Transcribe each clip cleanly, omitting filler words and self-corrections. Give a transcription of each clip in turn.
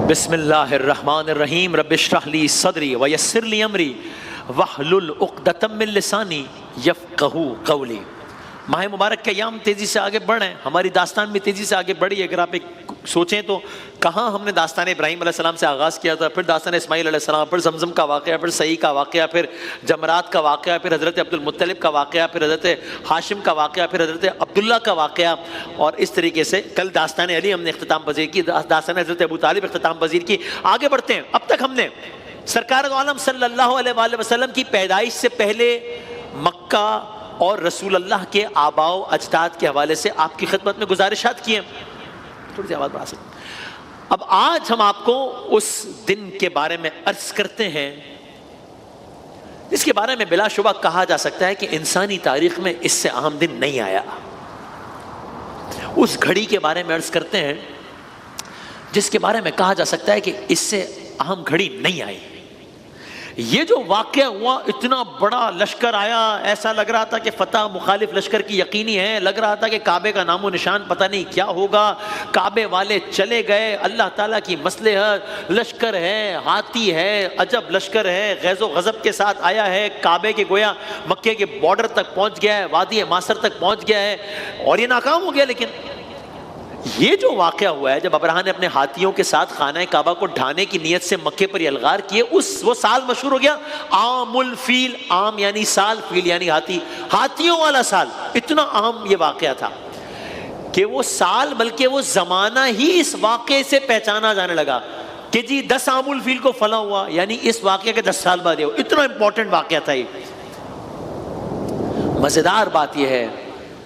बिस्मिल्लाहिर्रहमानिर्रहीम रब्बिश्रह ली सदरी वयस्सिर ली अमरी वहलुल उक़दतम मिन लिसानी यफ़क़हू क़ौली। माह मुबारक के अयाम तेज़ी से आगे बढ़ रहे हैं, हमारी दास्तान भी तेज़ी से आगे बढ़ी। अगर आप एक सोचें तो कहाँ हमने दास्तान इब्राहीम अलैहिस्सलाम से आगाज़ किया था, फिर दास्तान इस्माईल अलैहिस्सलाम, फिर जमज़म का वाक़या, फिर सही का वाक़या, फिर जमरात का वाक़या, फिर हज़रत अब्दुल मुत्तलिब का वाक़या, फिर हज़रत हाशिम का वाक़या, फिर हज़रत अब्दुल्ला का वाक़या, और इस तरीके से कल दास्तान अली हमने इख्तिताम पज़ीर की, दास्तान हज़रत अबू तालिब इख्तिताम पज़ीर की। आगे बढ़ते हैं। अब तक हमने सरकार दो आलम सल्लल्लाहु अलैहि वसल्लम की पैदाइश से पहले मक्का और रसूल अल्लाह के आबाओ अजदाद के हवाले से आपकी खिदमत में गुजारिशात किए। थोड़ी सी आवाज़ बढ़ा सकते। अब आज हम आपको उस दिन के बारे में अर्ज करते हैं जिसके बारे में बिलाशुबा कहा जा सकता है कि इंसानी तारीख में इससे अहम दिन नहीं आया। उस घड़ी के बारे में अर्ज करते हैं जिसके बारे में कहा जा सकता है कि इससे अहम घड़ी नहीं आई। ये जो वाक़या हुआ, इतना बड़ा लश्कर आया, ऐसा लग रहा था कि फतह मुखालिफ लश्कर की यकीनी है, लग रहा था कि काबे का नामो निशान पता नहीं क्या होगा। काबे वाले चले गए, अल्लाह ताला की मसलहत, लश्कर है, हाथी है, अजब लश्कर है, गैज़ो गज़ब के साथ आया है, काबे के गोया मक्के के बॉर्डर तक पहुँच गया है, वादी मासर तक पहुँच गया है और ये नाकाम हो गया। लेकिन ये जो वाक़या हुआ है, जब अबरहा ने अपने हाथियों के साथ खाना काबा को ढाने की नीयत से मक्के पर यलगार किए, वो साल मशहूर हो गया आमुल फील। आम यानी साल, फील यानी हाथी, हाथियों वाला साल। इतना अहम ये वाक़या था कि वो साल, बल्कि वो ज़माना ही इस वाक़े से पहचाना जाने लगा कि जी 10 आमुल फील को फला हुआ, यानी इस वाक़े के 10 साल बाद। इतना इंपॉर्टेंट वाक़या था ये। मज़ेदार बात यह है,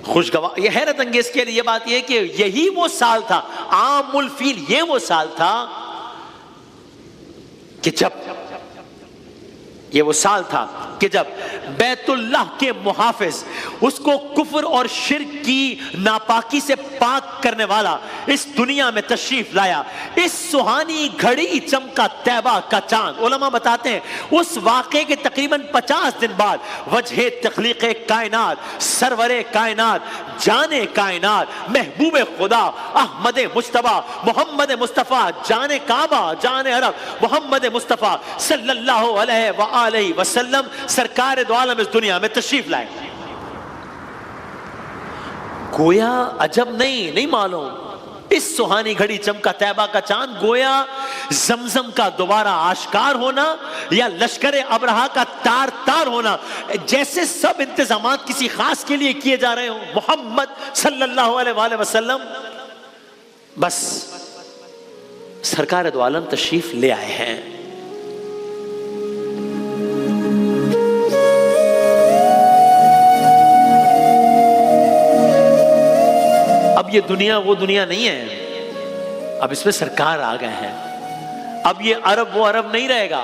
खुशगवार, ये हैरत अंगेज के लिए ये बात यह कि यही वो साल था, आमुल फील, ये वो साल था कि जब ये वो साल था कि जब बैतुल्लाह के मुहाफिज, उसको कुफ्र और शिर्क की नापाकी से पाक करने वाला, इस दुनिया में तशरीफ लाया। इस सुहानी घड़ी चमका तैबा का चांद। उलमा बताते हैं उस वाक़े के तकरीबन 50 दिन बाद वजह तख्लीक़ कायनात, सरवरे कायनात, जाने कायनात, महबूब खुदा, अहमद मुस्तफ़ा, मोहम्मद मुस्तफ़ा, जाने काबा, जाने अरब, मोहम्मद मुस्तफ़ा सल्लल्लाहु अलैहि वसल्लम सरकार दो आलम इस दुनिया में तशरीफ लाए। गोया अजब नहीं मालूम, इस सुहानी घड़ी चमका तैबा का चांद, गोया जमजम का दोबारा आश्कार होना या लश्कर अबरहा का तार तार होना, जैसे सब इंतजामात किसी खास के लिए किए जा रहे हो। मोहम्मद सल्लल्लाहु अलैहि वसल्लम बस सरकार दो आलम तशरीफ ले आए हैं। अब ये दुनिया वो दुनिया नहीं है, अब इसमें सरकार आ गए हैं। अब ये अरब वो अरब नहीं रहेगा,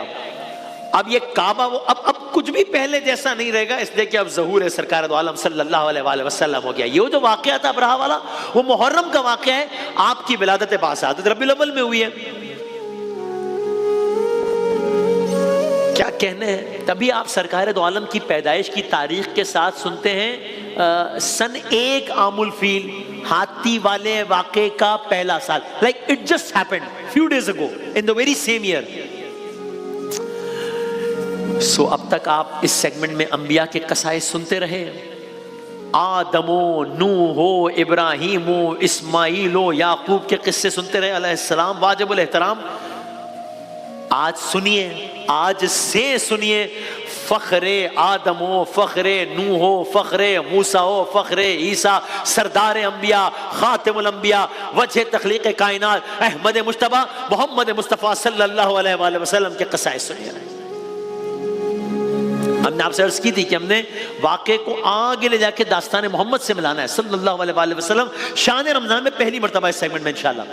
अब ये काबा वो, अब कुछ भी पहले जैसा नहीं रहेगा, इसलिए कि अब ज़हूर है सरकार दो आलम सल्लल्लाहु अलैहि वसल्लम हो गया। ये जो वाक़या था अबरहा वाला, वो मुहर्रम का वाक़या है, आपकी विलादत बासादत रबीउल अव्वल में हुई है। क्या कहने हैं, तभी आप सरकार दो आलम की पैदाइश की तारीख के साथ सुनते हैं सन 1 आमुल फील, हाथी वाले वाक़े का पहला साल। Like it just happened few days ago in the very same year. So अब तक आप इस सेगमेंट में अंबिया के कसाइस सुनते रहे। आदमो, नूहो, इब्राहीमो, इस्माइलो, याकूब के किस्से सुनते रहे अलैहिस्सलाम, वाजिबुल एहतराम। आज सुनिए, आज से सुनिए, फ़ख्रे आदमो, फ़ख्रे नूहो, फ़ख्रे मूसाओ, फ़ख्रे ईसा, सरदार अंबिया, ख़ातिमुल अंबिया, वजह तख्लीक़ कायनात, अहमद मुस्तफ़ा, मोहम्मद मुस्तफ़ा सल्लल्लाहु अलैहि वसल्लम के क़साइस सुनिए। हमने आपसे अर्ज़ की थी कि हमने वाक़े को आगे ले जाके दास्तान मोहम्मद से मिलाना है सल्लल्लाहु अलैहि वसल्लम, शान रमज़ान में पहली मरतबा इस सेगमेंट में इंशाअल्लाह।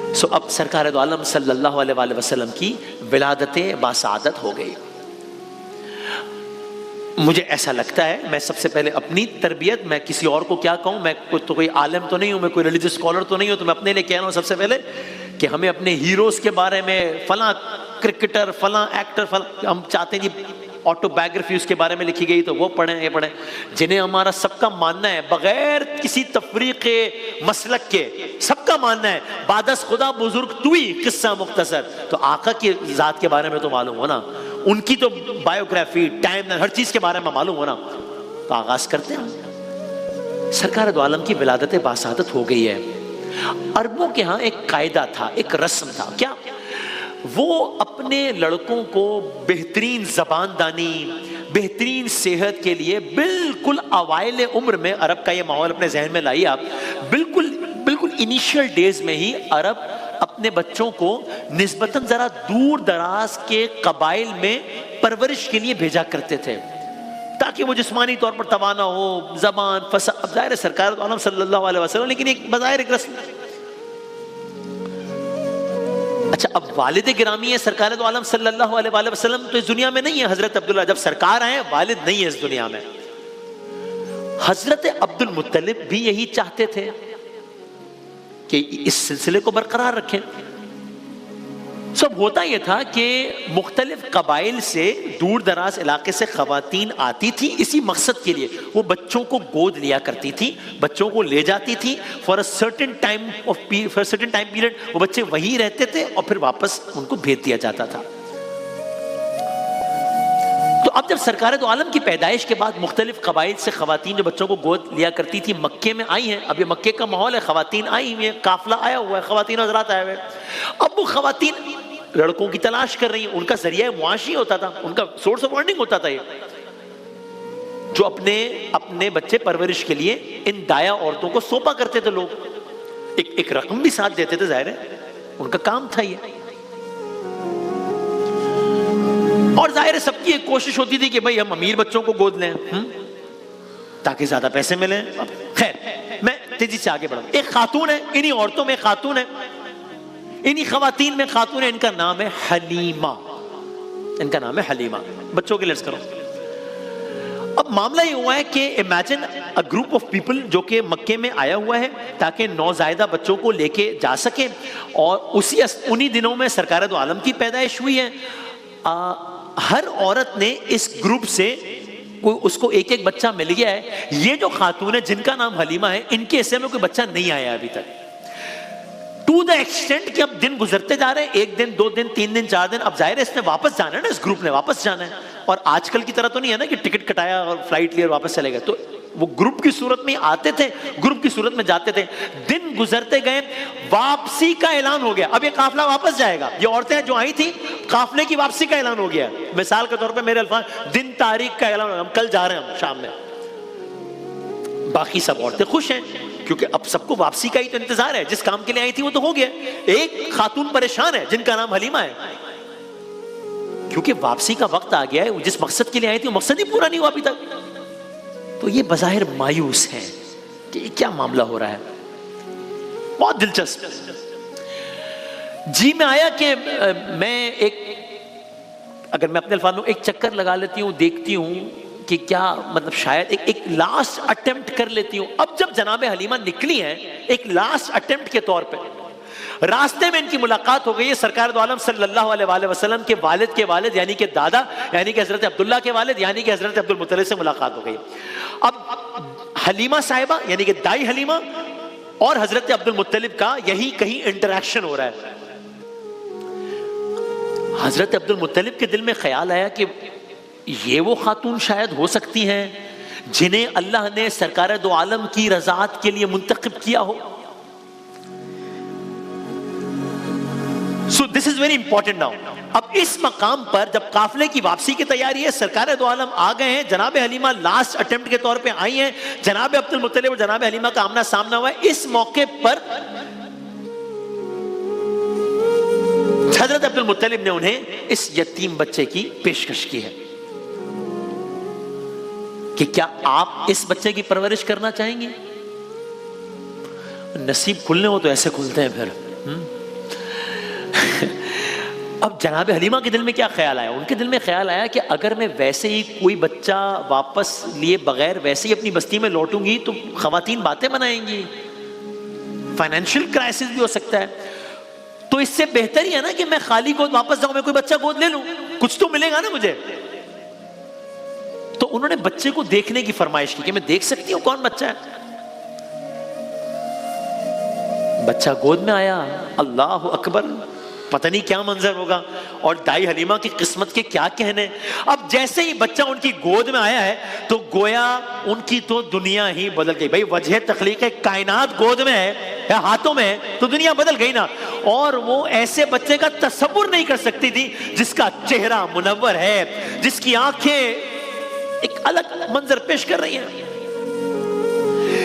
सो अब सरकार दो आलम सल्लल्लाहु अलैहि वसल्लम की विलादत बासादत हो गई। मुझे ऐसा लगता है, मैं सबसे पहले अपनी तरबियत, मैं किसी और को क्या कहूँ, मैं तो कोई आलिम तो नहीं हूँ, मैं कोई रिलीजियस स्कॉलर तो नहीं हूँ, तो मैं अपने लिए कह रहा हूँ सबसे पहले कि हमें अपने हीरोज़ के बारे में, फलां क्रिकेटर, फलां एक्टर, फलां, हम चाहते नहीं ऑटोबायोग्राफी उसके बारे में लिखी गई तो वो पढ़ें, ये पढ़ें। जिन्हें हमारा सबका मानना है बगैर किसी तफरीक़े मसलक के, सबका मानना है बादस खुदा बुजुर्ग तुई किस्सा मुख्तसर, तो आका की ज़ात के बारे में तो मालूम हो ना, उनकी तो बायोग्राफी टाइम हर चीज़ के बारे में मालूम हो ना। तो आगाज़ करते हैं। सरकार दो आलम की विलादत बासादत हो गई है। अरबों के यहाँ एक कायदा था, एक रस्म था, क्या वो अपने लड़कों को बेहतरीन ज़बानदानी, बेहतरीन सेहत के लिए बिल्कुल अवाइल उम्र में, अरब का ये माहौल अपने जहन में लाइए आप, बिल्कुल बिल्कुल इनिशियल डेज में ही अरब अपने बच्चों को निस्बतन ज़रा दूर दराज के कबाइल में परवरिश के लिए भेजा करते थे ताकि वो जिस्मानी तौर पर तवाना हो, ज़बान फसा। अब ज़ाहिर है सरकार दो आलम सल्लल्लाहु अलैहि वसल्लम, लेकिन एक बज़ाहिर एक रस्म। अच्छा, अब वालिद गिरामी है सरकार दो आलम सल्लल्लाहु अलैहि वसल्लम तो इस दुनिया में नहीं है। हजरत अब्दुल्ला जब सरकार आए, वालिद नहीं है इस दुनिया में। हजरत अब्दुल मुत्तलिब भी यही चाहते थे कि इस सिलसिले को बरकरार रखें। सब होता यह था कि मुख्तलिफ कबाइल से, दूर दराज इलाके से खवातीन आती थी इसी मकसद के लिए। वो बच्चों को गोद लिया करती थी, बच्चों को ले जाती थी for a certain time period. वो बच्चे वहीं रहते थे और फिर वापस उनको भेज दिया जाता था। तो अब जब सरकार दो आलम की पैदाइश के बाद मुख्तलिफ कबाइल से खवातीन जो बच्चों को गोद लिया करती थी मक्के में आई हैं। अब ये मक्के का माहौल है, खवातीन आई हुई हैं, काफिला आया हुआ है, खवातीन हज़रात आए हुए। अब वो खवातीन लड़कों की तलाश कर रही हैं, उनका जरिया मुआशी होता था, उनका सोर्स ऑफ अर्निंग होता था ये, जो अपने अपने बच्चे परवरिश के लिए इन दाया औरतों को सौंपा करते थे लोग। एक रकम भी साथ देते थे, जाहिर है उनका काम था ये। और जाहिर है सबकी एक कोशिश होती थी कि भाई हम अमीर बच्चों को गोद लें ताकि ज्यादा पैसे मिले। खैर मैं तेजी से आगे बढ़ूं। एक खातून है, इन्हीं औरतों में खातून है, इन्हीं खवातीन में खातून है, इनका नाम है हलीमा। इनका नाम है हलीमा। बच्चों के लेट्स करो। अब मामला ये हुआ है कि imagine a group of people जो कि मक्के में आया हुआ है ताकि नौजायदा बच्चों को लेके जा सके, और उन्हीं दिनों में सरकार दो आलम की पैदाइश हुई है। हर औरत ने इस ग्रुप से उसको एक एक बच्चा मिल गया है। ये जो खातून है जिनका नाम हलीमा है, इनके हिस्से में कोई बच्चा नहीं आया अभी तक, टू द एक्सटेंट कि अब दिन गुजरते जा रहे हैं, 1 दिन 2 दिन 3 दिन 4 दिन। अब जाहिर है इसने वापस जाना है ना, इस ग्रुप ने वापस जाना है। और आजकल की तरह तो नहीं है ना कि टिकट कटाया और फ्लाइट लिया और वापस चले गए। तो वो ग्रुप की सूरत में आते थे, ग्रुप की सूरत में जाते थे। दिन गुजरते गए, वापसी का ऐलान हो गया। अब ये काफिला वापस जाएगा। ये औरतें जो आई थी, काफिले की वापसी का ऐलान हो गया। मिसाल के तौर पे मेरे अल्फाज, दिन तारीख का ऐलान हो गया, हम कल जा रहे हैं, हम शाम में। बाकी सब औरतें खुश हैं क्योंकि अब सबको वापसी का ही तो इंतजार है। जिस काम के लिए आई थी वो तो हो गया। एक खातून परेशान है जिनका नाम हलीमा है, क्योंकि वापसी का वक्त आ गया है। जिस मकसद के लिए आई थी वो मकसद ही पूरा नहीं हुआ अभी तक। तो ये बज़ाहिर मायूस है कि क्या मामला हो रहा है। बहुत दिलचस्प। जी मैं आया कि मैं अगर मैं अपने अल्फाज में एक चक्कर लगा लेती हूँ, देखती हूँ कि क्या मतलब शायद एक लास्ट अटेम्प्ट कर लेती हूँ। अब जब जनाब हलीमा निकली हैं एक लास्ट अटेम्प्ट के तौर पे, रास्ते में इनकी मुलाकात हो गई है सरकार दो आलम सल्लल्लाहु अलैहि वसल्लम के वालिद यानी कि दादा, यानी कि हजरत अब्दुल्ला के वालिद यानी कि हजरत अब्दुल मुत्तलिब से मुलाकात हो गई। अब हलीमा साहिबा यानी कि दाई हलीमा और हजरत अब्दुल मुत्तलिब का यही कहीं इंटरेक्शन हो रहा है। हजरत अब्दुल मुत्तलिब के दिल में ख्याल आया कि ये वो खातून शायद हो सकती हैं जिन्हें अल्लाह ने सरकार दो आलम की रज़ात के लिए मुंतखब किया हो। So this is very important now. अब इस मकाम पर जब काफिले की वापसी की तैयारी है, सरकार दो आलम आ गए हैं, जनाब हलीमा लास्ट अटेम्प्ट के तौर पे आई हैं, जनाब अब्दुल मुत्तलिब और जनाब हलीमा का आमना सामना हुआ है। इस मौके पर हजरत अब्दुल मुत्तलिब ने उन्हें इस यतीम बच्चे की पेशकश की है कि क्या आप इस बच्चे की परवरिश करना चाहेंगे। नसीब खुलने हो तो ऐसे खुलते हैं फिर। अब जनाब हलीमा के दिल में क्या ख्याल आया? उनके दिल में ख्याल आया कि अगर मैं वैसे ही कोई बच्चा वापस लिए बगैर वैसे ही अपनी बस्ती में लौटूंगी तो खवातीन बातें बनाएंगी, फाइनेंशियल क्राइसिस भी हो सकता है। तो इससे बेहतर ही है ना कि मैं खाली गोद वापस जाऊं, मैं कोई बच्चा गोद ले लूं, कुछ तो मिलेगा ना मुझे। उन्होंने बच्चे को देखने की फरमाइश की कि मैं देख सकती हूं कौन बच्चा है। बच्चा गोद में आया, अल्लाह अकबर, पता नहीं क्या मंजर होगा। और दाई हलीमा की किस्मत के क्या कहने। अब जैसे ही बच्चा उनकी गोद में आया है तो गोया उनकी तो दुनिया ही बदल गई। भाई वजह तख्लीक कायनात गोद में है या हाथों में है तो दुनिया बदल गई ना। और वो ऐसे बच्चे का तसव्वुर नहीं कर सकती थी जिसका चेहरा मुनव्वर है, जिसकी आंखें एक अलग मंजर पेश कर रही हैं।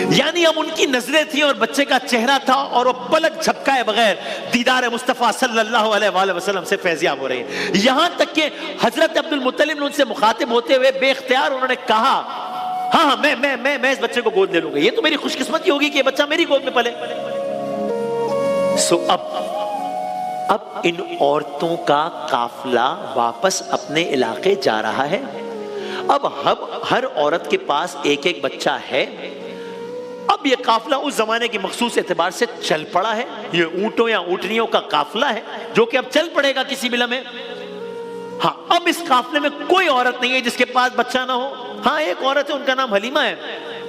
यानी अब उनकी नजरें थी और बच्चे का चेहरा था और वो पलक झपकाए बगैर दीदार मुस्तफा सल्लल्लाहु अलैहि वसल्लम से फैजियाब हो रही है। यहां तक कि हजरत अब्दुल मुत्तलिब ने उनसे मुखातिब होते हुए बेख्तियार उन्होंने कहा, हाँ मैं इस बच्चे को गोद ले लूंगा, ये तो मेरी खुशकिस्मती होगी कि ये बच्चा मेरी गोद में पले। सो अब इन औरतों का काफिला वापस अपने इलाके जा रहा है। अब हर औरत के पास एक एक बच्चा है। अब ये काफिला उस जमाने की मखसूस एतबार से चल पड़ा है। ये ऊंटों या ऊंटनियों का काफिला है जो कि अब चल पड़ेगा किसी भी लम्हे। हाँ, अब इस काफिले में कोई औरत नहीं है जिसके पास बच्चा ना हो। हाँ, एक औरत है, उनका नाम हलीमा है,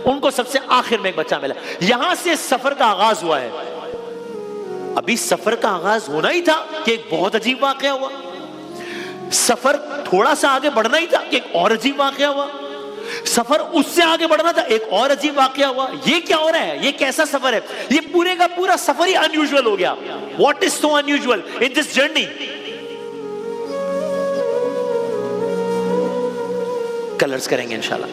उनको सबसे आखिर में एक बच्चा मिला। यहां से सफर का आगाज हुआ है। अभी सफर का आगाज होना ही था कि एक बहुत अजीब वाकया हुआ। सफर थोड़ा सा आगे बढ़ना ही था कि एक और अजीब वाकया हुआ। सफर उससे आगे बढ़ना था, एक और अजीब वाकया हुआ। ये क्या हो रहा है? ये कैसा सफर है? ये पूरे का पूरा सफर ही अनयूजुअल हो गया। What is so unusual in this journey? Colours करेंगे इंशाल्लाह।